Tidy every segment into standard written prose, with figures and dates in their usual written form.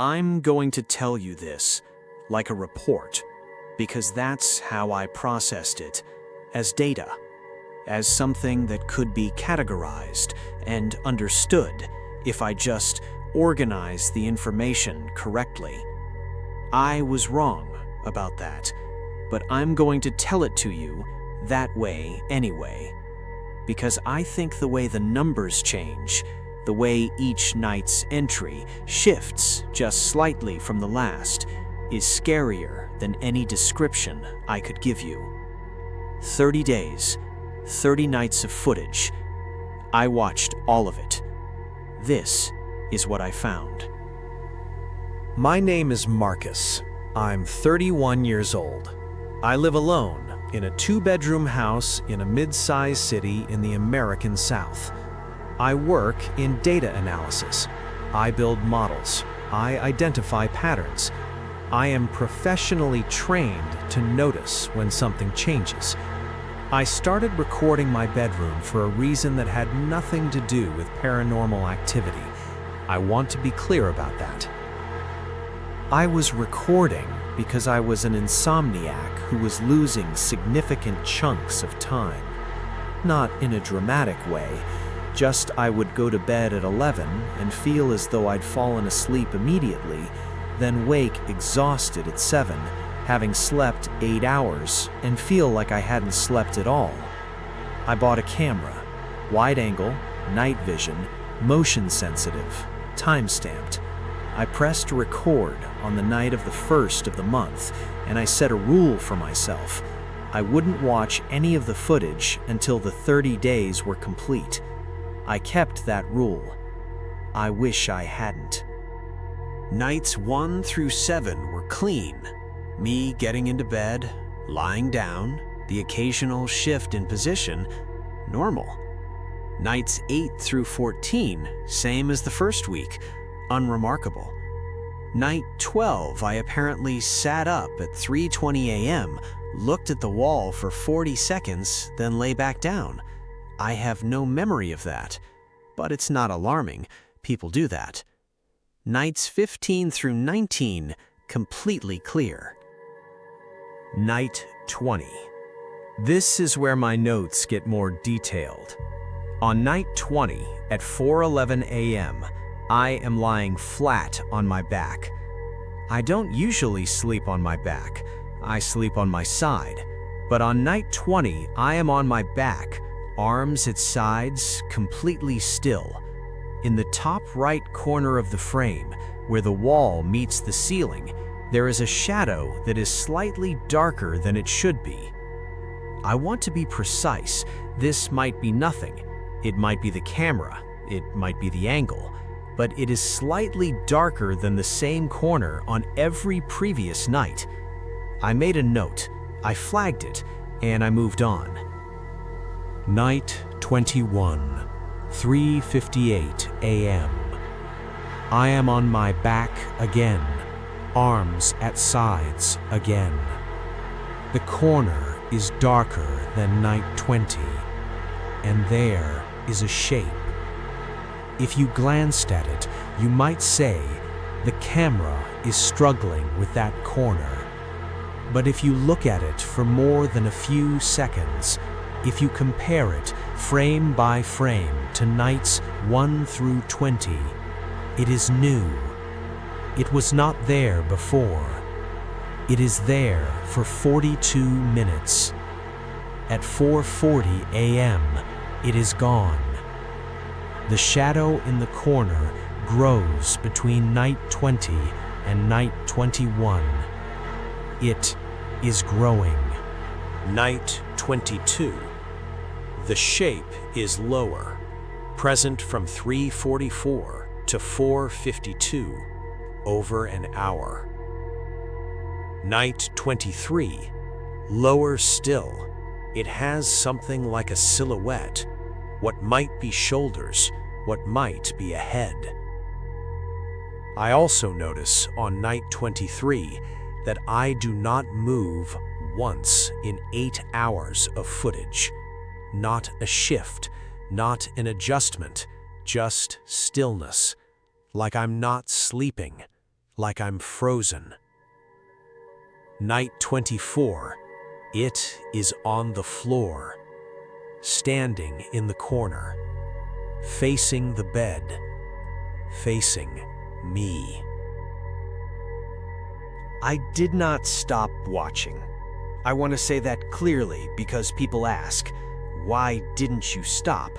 I'm going to tell you this, like a report, because that's how I processed it, as data, as something that could be categorized and understood if I just organized the information correctly. I was wrong about that, but I'm going to tell it to you that way anyway, because I think the way the numbers change, the way each night's entry shifts just slightly from the last, is scarier than any description I could give you. 30 days, 30 nights of footage. I watched all of it. This is what I found. My name is Marcus. I'm 31 years old. I live alone in a 2-bedroom house in a mid-sized city in the American South. I work in data analysis. I build models. I identify patterns. I am professionally trained to notice when something changes. I started recording my bedroom for a reason that had nothing to do with paranormal activity. I want to be clear about that. I was recording because I was an insomniac who was losing significant chunks of time. Not in a dramatic way, just I would go to bed at 11 and feel as though I'd fallen asleep immediately, then wake exhausted at 7, having slept 8 hours, and feel like I hadn't slept at all. I bought a camera, wide angle, night vision, motion sensitive, time-stamped. I pressed record on the night of the 1st of the month, and I set a rule for myself. I wouldn't watch any of the footage until the 30 days were complete. I kept that rule. I wish I hadn't. Nights 1 through 7 were clean. Me getting into bed, lying down, the occasional shift in position, normal. Nights 8 through 14, same as the first week, unremarkable. Night 12, I apparently sat up at 3:20 a.m., looked at the wall for 40 seconds, then lay back down. I have no memory of that, but it's not alarming. People do that. Nights 15 through 19, completely clear. Night 20. This is where my notes get more detailed. On night 20 at 4:11 a.m., I am lying flat on my back. I don't usually sleep on my back. I sleep on my side. But on night 20, I am on my back, arms at sides, completely still. In the top right corner of the frame, where the wall meets the ceiling, there is a shadow that is slightly darker than it should be. I want to be precise. This might be nothing. It might be the camera. It might be the angle. But it is slightly darker than the same corner on every previous night. I made a note, I flagged it, and I moved on. Night 21, 3:58 a.m. I am on my back again, arms at sides again. The corner is darker than night 20, and there is a shape. If you glanced at it, you might say the camera is struggling with that corner. But if you look at it for more than a few seconds, if you compare it frame by frame to nights 1 through 20, it is new. It was not there before. It is there for 42 minutes. At 4:40 a.m., it is gone. The shadow in the corner grows between night 20 and night 21. It is growing. Night 22. The shape is lower, present from 3:44 to 4:52, over an hour. Night 23. Lower still. It has something like a silhouette, what might be shoulders, what might be a head. I also notice on night 23 that I do not move once in 8 hours of footage. Not a shift, not an adjustment, just stillness, like I'm not sleeping, like I'm frozen. Night 24, it is on the floor, standing in the corner, facing the bed, facing me. I did not stop watching. I want to say that clearly because people ask, why didn't you stop?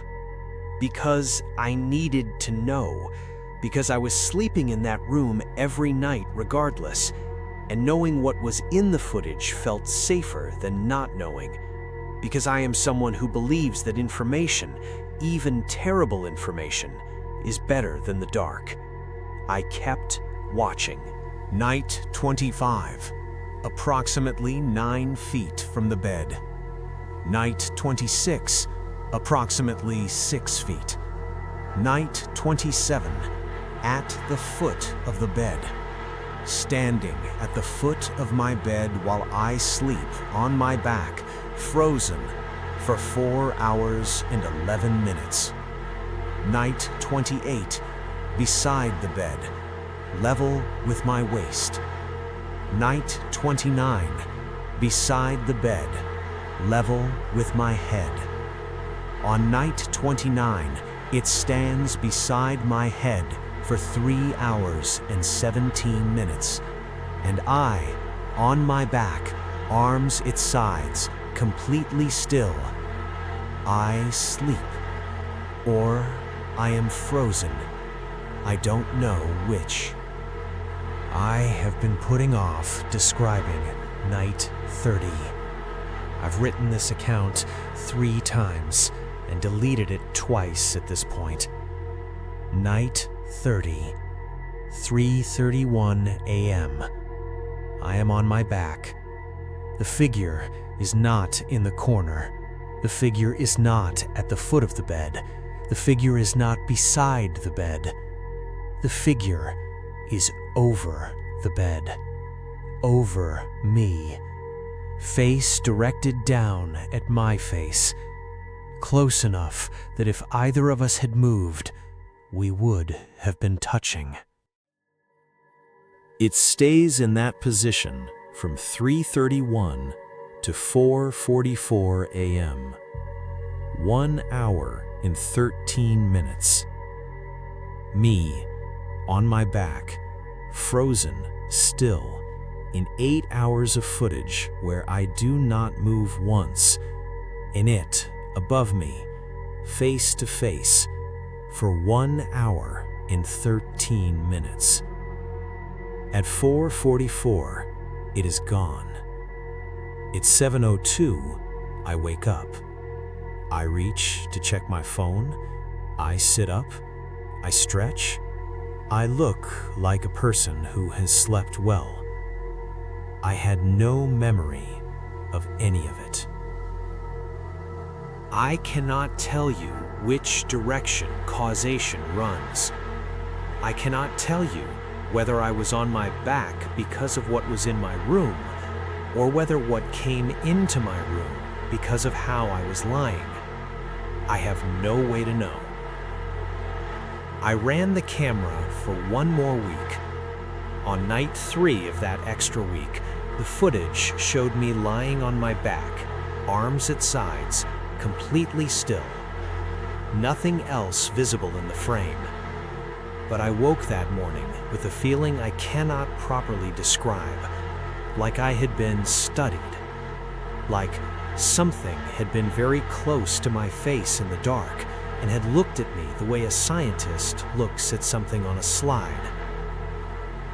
Because I needed to know, because I was sleeping in that room every night regardless, and knowing what was in the footage felt safer than not knowing, because I am someone who believes that information, even terrible information, is better than the dark. I kept watching. Night 25, approximately 9 feet from the bed. Night 26, approximately 6 feet. Night 27, at the foot of the bed. Standing at the foot of my bed while I sleep on my back, frozen, for 4 hours and 11 minutes. Night 28, beside the bed, level with my waist. Night 29, beside the bed, level with my head. On night 29, it stands beside my head for 3 hours and 17 minutes, and I, on my back, arms its sides, completely still. I sleep, or I am frozen. I don't know which. I have been putting off describing Night 30. I've written this account 3 times and deleted it twice at this point. Night 30, 3:31 a.m. I am on my back. The figure is not in the corner. The figure is not at the foot of the bed. The figure is not beside the bed. The figure is over the bed, over me, face directed down at my face, close enough that if either of us had moved, we would have been touching. It stays in that position from 3:31 to 4:44 a.m. 1 hour and 13 minutes. Me, on my back, frozen still, in 8 hours of footage where I do not move once, and it, above me, face to face, for 1 hour and 13 minutes. At 4:44, it is gone. At 7:02, I wake up. I reach to check my phone. I sit up. I stretch. I look like a person who has slept well. I had no memory of any of it. I cannot tell you which direction causation runs. I cannot tell you whether I was on my back because of what was in my room, or whether what came into my room because of how I was lying. I have no way to know. I ran the camera for 1 more week. On night 3 of that extra week, the footage showed me lying on my back, arms at sides, completely still. Nothing else visible in the frame. But I woke that morning with a feeling I cannot properly describe, like I had been studied, like something had been very close to my face in the dark and had looked at me the way a scientist looks at something on a slide.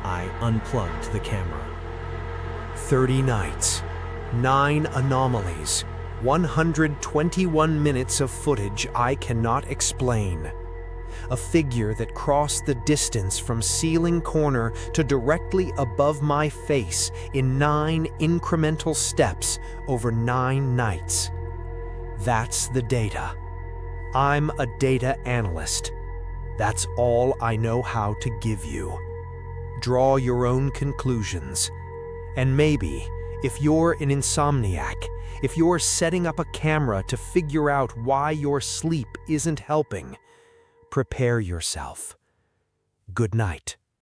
I unplugged the camera. 30 nights, 9 anomalies, 121 minutes of footage I cannot explain. A figure that crossed the distance from ceiling corner to directly above my face in 9 incremental steps over 9 nights. That's the data. I'm a data analyst. That's all I know how to give you. Draw your own conclusions. And maybe, if you're an insomniac, if you're setting up a camera to figure out why your sleep isn't helping, prepare yourself. Good night.